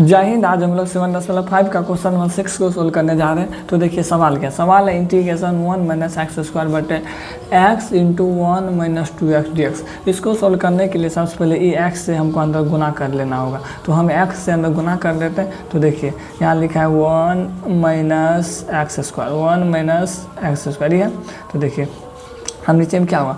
जय हिंद। आज हम लोग 7.5 का क्वेश्चन नंबर 6 को सोल्व करने जा रहे हैं। तो देखिए सवाल क्या सवाल है, इंटीग्रेशन 1 माइनस एक्स स्क्वायर बटे x into 1 minus 2x dx। इसको सोल्व करने के लिए सबसे पहले ये एक्स से हमको अंदर गुना कर लेना होगा। तो हम एक्स से अंदर गुना कर लेते हैं। तो देखिए यहाँ लिखा है 1 minus x square, 1 minus x square है। तो देखिए हम नीचे में क्या होगा,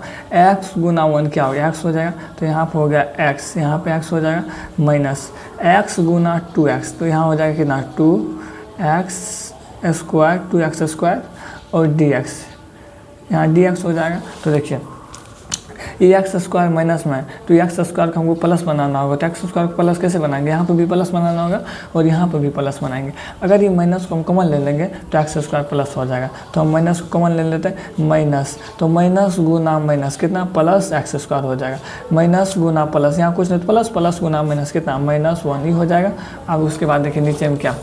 x गुना 1 क्या हो गया, x हो जाएगा। तो यहाँ पर हो गया x, यहाँ पे x हो जाएगा माइनस x गुना 2x। तो यहाँ हो जाएगा कितना 2x स्क्वायर, 2x स्क्वायर और dx, यहाँ dx हो जाएगा। तो देखिए ये एक्स स्क्वायर माइनस में है, तो एक्स स्क्वायर का हमको प्लस बनाना होगा। तो एक्स स्क्वायर को प्लस कैसे बनाएंगे, यहाँ पर भी प्लस बनाना होगा और यहाँ पर भी प्लस बनाएंगे। अगर ये माइनस को हम कॉमन ले लेंगे तो एक्स स्क्वायर प्लस हो जाएगा। तो हम माइनस को कॉमन ले लेते हैं माइनस, तो माइनस गुना माइनस कितना प्लस एक्स स्क्वायर हो जाएगा। माइनस गुना प्लस, यहाँ कुछ नहीं प्लस, प्लस गुना माइनस कितना -1 ही हो जाएगा। अब उसके बाद देखिए नीचे में क्या,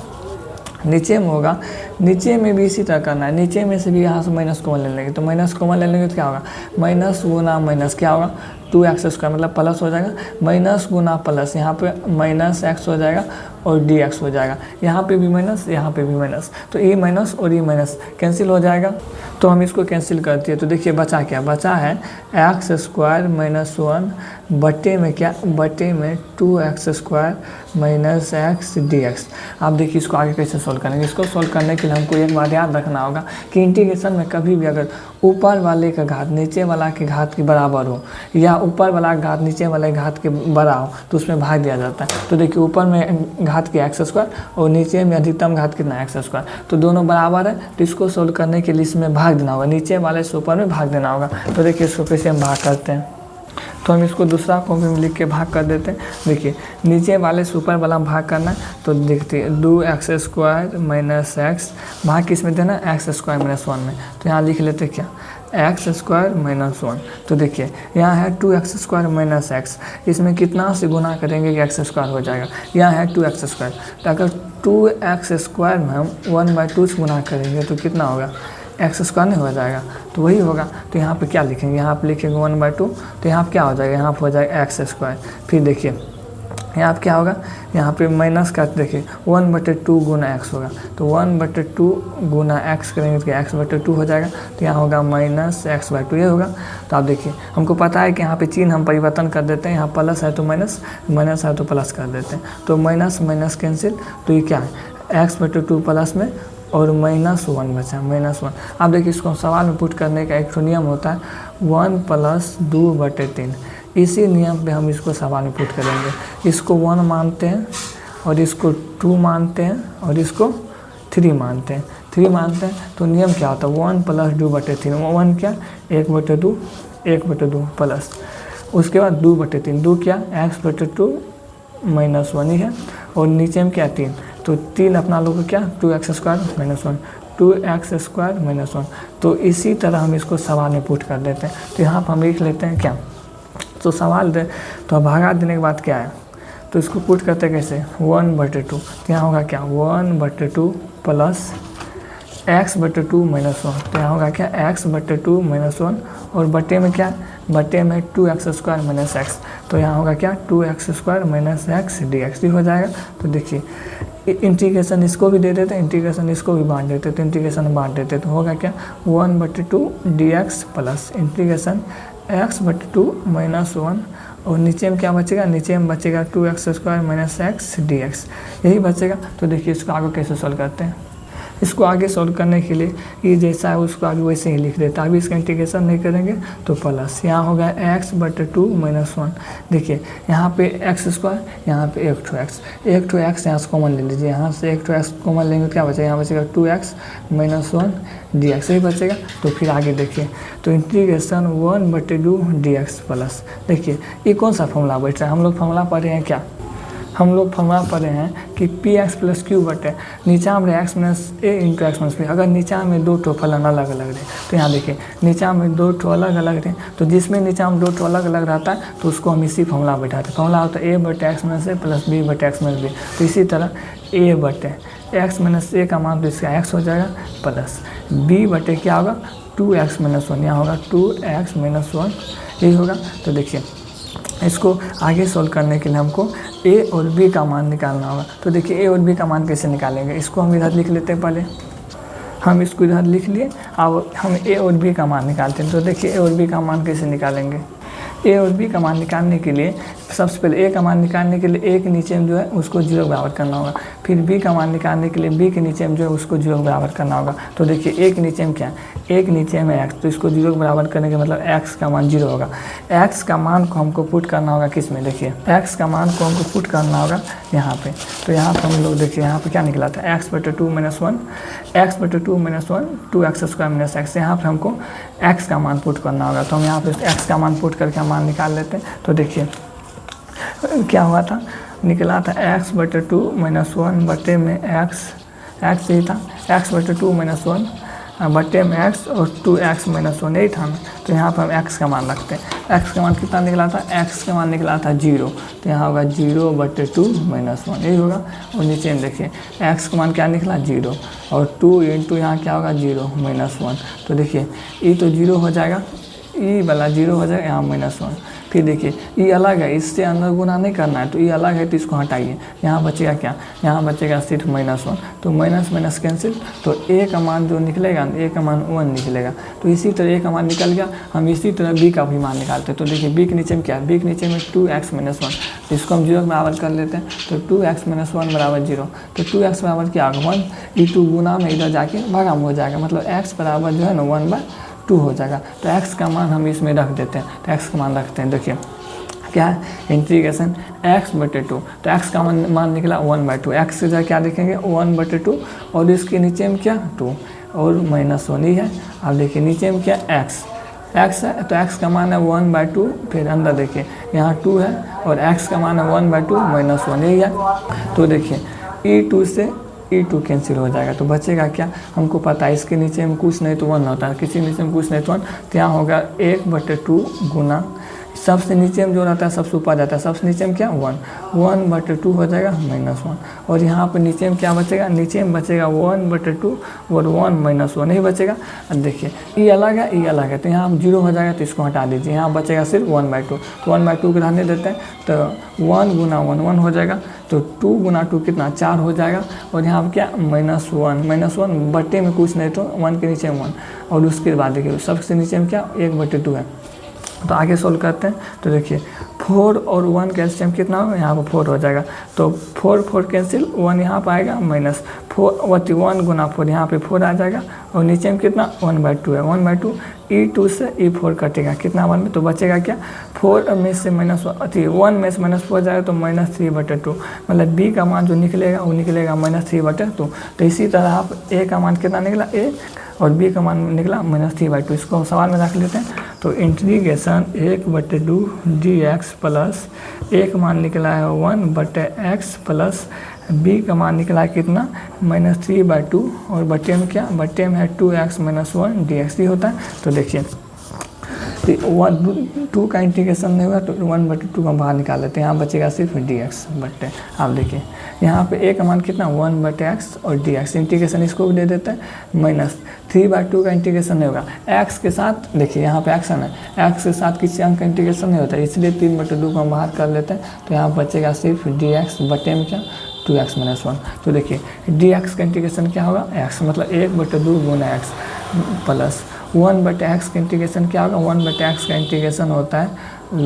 नीचे में होगा, नीचे में भी इसी तरह करना है। नीचे में से भी यहाँ से माइनस कॉमन ले लेंगे। तो माइनस कॉमन ले लेंगे तो क्या होगा, माइनस गुना माइनस क्या होगा 2x स्क्वायर मतलब प्लस हो जाएगा। माइनस गुना प्लस, यहाँ पे माइनस एक्स हो जाएगा और dx हो जाएगा। यहाँ पे भी माइनस, यहाँ पे भी माइनस, तो ये माइनस और ये माइनस कैंसिल हो जाएगा। तो हम इसको कैंसिल करते हैं। तो देखिए बचा क्या, बचा है एक्स स्क्वायर माइनस 1 बटे में क्या, बटे में 2x square minus x dx। आप देखिए इसको आगे कैसे सोल्व करेंगे। इसको सोल्व करने के लिए हमको एक बात याद रखना होगा कि इंटीग्रेशन में कभी भी अगर ऊपर वाले का घात नीचे वाला के घात के बराबर हो या ऊपर वाला घात नीचे वाले घात के बड़ा हो तो उसमें भाग दिया जाता है। तो देखिए ऊपर में घात के एक्स स्क्वायर और नीचे में अधिकतम घात कितना एक्स स्क्वायर, तो दोनों बराबर है। तो इसको सोल्व करने के लिए इसमें भाग देना होगा, नीचे वाले से ऊपर में भाग देना होगा। तो देखिए इसको कैसे हम भाग करते हैं। तो हम इसको दूसरा कॉपी में लिख के भाग कर देते हैं। देखिए नीचे वाले से ऊपर वाला भाग करना है। तो देखते हैं 2x स्क्वायर माइनस एक्स, भाग किस में देना है, एक्स स्क्वायर माइनस 1 में। तो यहाँ लिख लेते क्या, एक्स स्क्वायर माइनस 1। तो देखिए यहाँ है 2x स्क्वायर माइनस एक्स, इसमें कितना से गुना करेंगे कि एक्स स्क्वायर हो जाएगा। यहाँ है 2x स्क्वायर, तो अगर 2x स्क्वायर में हम 1/2 से गुना करेंगे तो कितना होगा, एक्स स्क्वायर नहीं हो जाएगा, तो वही होगा। तो यहाँ पे क्या लिखेंगे, यहाँ पे लिखेंगे 1/2, तो यहाँ पे क्या हो जाएगा, यहाँ पे हो जाएगा एक्स स्क्वायर। फिर देखिए यहाँ पे क्या होगा, यहाँ पे माइनस का देखिए 1/2 गुना एक्स होगा। तो 1/2 गुना एक्स करेंगे तो x/2 हो जाएगा। तो यहाँ होगा माइनस x/2 ये होगा। तो आप देखिए हमको पता है कि यहाँ पे चिन्ह हम परिवर्तन कर देते हैं, यहाँ प्लस है तो माइनस, माइनस है तो प्लस कर देते हैं। तो माइनस माइनस कैंसिल, तो ये क्या है x/2 प्लस में और -1 बचा, -1। अब देखिए इसको सवाल में पुट करने का एक नियम होता है 1 + 2/3। इसी नियम पे हम इसको सवाल में पुट करेंगे। इसको 1 मानते हैं और इसको 2 मानते हैं और इसको 3 मानते हैं, 3 मानते हैं। तो नियम क्या होता है 1 + 2/3, 1 क्या 1/2, 1/2 प्लस उसके बाद 2/3, 2 क्या x/2 -1 ही है और नीचे में क्या 3, तो 3 अपना लोग क्या 2x square minus 1, 2x square minus 1। तो इसी तरह हम इसको सवाल में पुट कर देते हैं। तो यहाँ पर हम लिख लेते हैं क्या, तो सवाल दे तो भागा देने के बाद क्या है, तो इसको पुट करते कैसे 1/2। तो यहाँ होगा क्या 1/2 प्लस x/2 माइनस 1। तो यहाँ होगा क्या x/2 माइनस 1 और बटे में क्या, बटे में 2x स्क्वायर माइनस एक्स। तो यहाँ होगा क्या 2x square minus x dx हो जाएगा। तो देखिए इंटीग्रेशन इसको भी दे देते, इंटीग्रेशन इसको भी बांट देते, तो इंटीग्रेशन बांट देते तो होगा क्या 1/2 dx plus integration x/2 minus 1 और नीचे में क्या बचेगा, नीचे में बचेगा 2x square minus x dx, यही बचेगा। तो देखिए इसको आगे कैसे सॉल्व करते हैं। इसको आगे सॉल्व करने के लिए ये जैसा है उसको आगे वैसे ही लिख देता है। अभी इसका इंटीग्रेशन नहीं करेंगे तो प्लस यहाँ हो गया x/2 माइनस 1। देखिए यहाँ पे एक्स स्क्वायर, यहाँ पे एक ठो एक्स यहाँ से कॉमन ले लीजिए, यहाँ से एक ठो एक्स कॉमन लेंगे तो क्या बचेगा, यहाँ बचेगा 2x माइनस 1 dx ही बचेगा। तो फिर आगे देखिए तो इंटीग्रेशन 1/2 dx प्लस, देखिए ये कौन सा फॉर्मूला बैठ रहा है, हम लोग फॉर्मूला पढ़े हैं क्या, हम लोग फॉर्मूला पढ़े हैं कि px + q बटे नीचा में x - a × x - b। अगर नीचा में 2 ठो फलन अलग अलग रहे तो यहाँ देखिए नीचा में 2 ठो अलग अलग रहे, तो जिसमें नीचा में 2 ठो अलग अलग रहता है तो उसको हम इसी फॉर्मूला बैठाते हैं। फॉर्मूला होता है a/x - a plus b/x - b। तो इसी तरह a/x - a का मान तो इसका x हो जाएगा प्लस b/ क्या होगा 2x - 1, यहाँ होगा 2x - 1 यही होगा। तो देखिए इसको आगे सोल्व करने के लिए हमको a और b का मान निकालना होगा। तो देखिए a और b का मान कैसे निकालेंगे, इसको हम इधर लिख लेते हैं। पहले हम इसको इधर लिख लिए, अब हम a और b का मान निकालते हैं। तो देखिए a और b का मान कैसे निकालेंगे। a और b का मान निकालने के लिए सबसे पहले a का मान निकालने के लिए a के नीचे में जो है उसको 0 बराबर करना होगा। फिर b का मान निकालने के लिए b के नीचे में जो है उसको 0 बराबर करना होगा। तो देखिए a के नीचे में क्या है, a के नीचे में x, तो इसको 0 बराबर करने के मतलब x का मान 0 होगा। x का मान को हमको पुट करना होगा किस में, देखिए x का मान को हमको पुट करना होगा यहाँ पे। तो यहाँ पर हम लोग देखिए यहाँ पे क्या निकला था, x/2 - 1, x/2 - 1 2x² - x। यहाँ पर हमको x का मान पुट करना होगा। तो हम यहाँ पे x का मान पुट करके मान निकाल लेते हैं। तो देखिए क्या हुआ था, निकला था x/2 - 1 बटे में x ही था, x/2 - 1 बटे में x और 2x - 1 यही था ना। तो यहाँ पर हम x का मान रखते हैं। x का मान कितना निकला था, x का मान निकला था 0। तो यहाँ होगा 0/2 - 1 यही होगा। और नीचे में देखिए x का मान क्या निकला 0 और 2 × यहाँ क्या होगा 0 - 1। तो देखिए ये तो 0 हो जाएगा, ई वाला 0 हो जाएगा, यहाँ -1। फिर देखिए ये अलग है, इससे अंदर गुना नहीं करना है, तो ये अलग है तो इसको हटाइए। यहाँ बचेगा क्या, यहाँ बचेगा सिर्फ -1। तो माइनस माइनस कैंसिल, तो a का मान जो निकलेगा a का मान 1 निकलेगा। तो इसी तरह a का मान निकल गया। हम इसी तरह b का भी मान निकालते हैं। तो देखिए b के नीचे में क्या है, b के नीचे में 2x - 1, तो इसको हम 0 बराबर कर लेते हैं। तो 2x - 1 बराबर 0। तो 2x बराबर क्या होगा 1, ये 2 गुना में इधर जाके भागा में हो जाएगा, मतलब x बराबर जो है ना 1/2 हो जाएगा। तो x का मान हम इसमें रख देते हैं। तो x का मान रखते हैं, देखिए क्या है इंटीग्रेशन x/2। तो x का मान निकला 1/2। x से जगह क्या लिखेंगे 1/2 और इसके नीचे में क्या 2 और -1 ही है। अब देखिए नीचे में क्या x है, तो x का मान है 1/2। फिर अंदर देखिए यहाँ 2 है और x का मान है 1/2 -1 यही है। तो देखिए e2 से e2 कैंसिल हो जाएगा। तो बचेगा क्या, हमको पता है इसके नीचे में कुछ नहीं तो 1 होता है, किसी नीचे में कुछ नहीं तो 1। तो यहाँ होगा 1/2 गुना सबसे नीचे में जो रहता है सबसे ऊपर जाता है, सबसे नीचे में क्या 1/2 हो जाएगा -1। और यहाँ पर नीचे में क्या बचेगा, नीचे में बचेगा 1/2 और 1 - 1 नहीं बचेगा। अब देखिए ये अलग है, ये अलग है, तो यहाँ 0 हो जाएगा, तो इसको हटा दीजिए। यहाँ बचेगा सिर्फ 1/2। तो 1/2 को रहने देते हैं। तो 1 गुना 1 1 हो जाएगा। तो 2 गुना 2 कितना 4 हो जाएगा। और यहाँ पर क्या -1 बटे में कुछ नहीं तो 1 के नीचे 1 और उसके बाद देखिए सबसे नीचे में क्या 1/2 है। तो आगे सोल्व करते हैं। तो देखिए 4 और 1 का एलसीएम कितना होगा, यहाँ पर 4 हो जाएगा। तो 4 कैंसिल, 1 यहाँ पर आएगा -4 1 गुना 4 यहाँ पे 4 आ जाएगा। और नीचे में कितना 1/2 है, 1/2 e2 से e4 कटेगा कितना 1 में, तो बचेगा क्या 4 में से -1 में से -4 जाएगा तो -3/2। मतलब b का मान जो निकलेगा वो निकलेगा -3/2। तो इसी तरह आप a का मान कितना निकला a और b का मान निकला -3/2। इसको हम सवाल में रख लेते हैं। तो इंटीग्रेशन 1/2 dx प्लस a का मान निकला है 1/x प्लस b का मान निकला है कितना -3/2 और बटे में क्या, बटे में है 2x - 1 dx ही होता है। तो देखिए तो 2 का इंटीग्रेशन नहीं हुआ तो 1/2 का बाहर निकाल लेते हैं। यहाँ बचेगा सिर्फ dx बटे। आप देखिए यहाँ पे a का मान कितना 1/x और dx इंटीग्रेशन इसको भी दे देते हैं। -3/2 का इंटीग्रेशन नहीं होगा x के साथ, देखिए यहाँ पे x है ना, x के साथ किसी अंक का इंटीग्रेशन नहीं होता, इसलिए 3/2 को हम बाहर कर लेते हैं। तो यहाँ बचेगा सिर्फ dx बटे में क्या 2x - 1। तो देखिए dx का इंटीग्रेशन क्या होगा x, मतलब 1/2 गुना x प्लस 1/x का इंटीग्रेशन क्या होगा 1/x का इंटीग्रेशन होता है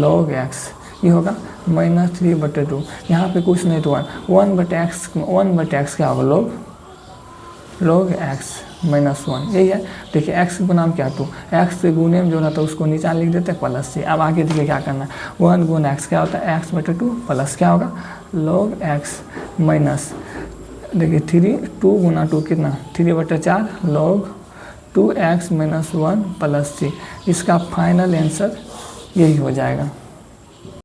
log x, ये होगा -3/2। यहाँ पे कुछ नहीं तो 1/x क्या होगा log x -1 यही है। देखिए x का नाम क्या 2, x से गुने में जो रहता है उसको नीचा लिख देते हैं प्लस से। अब आगे देखिए क्या करना है 1 गुना x क्या होता है x/2 प्लस क्या होगा log x माइनस देखिए 2 गुना 2 कितना 3/4 log 2x - 1 प्लस c। इसका फाइनल आंसर यही हो जाएगा।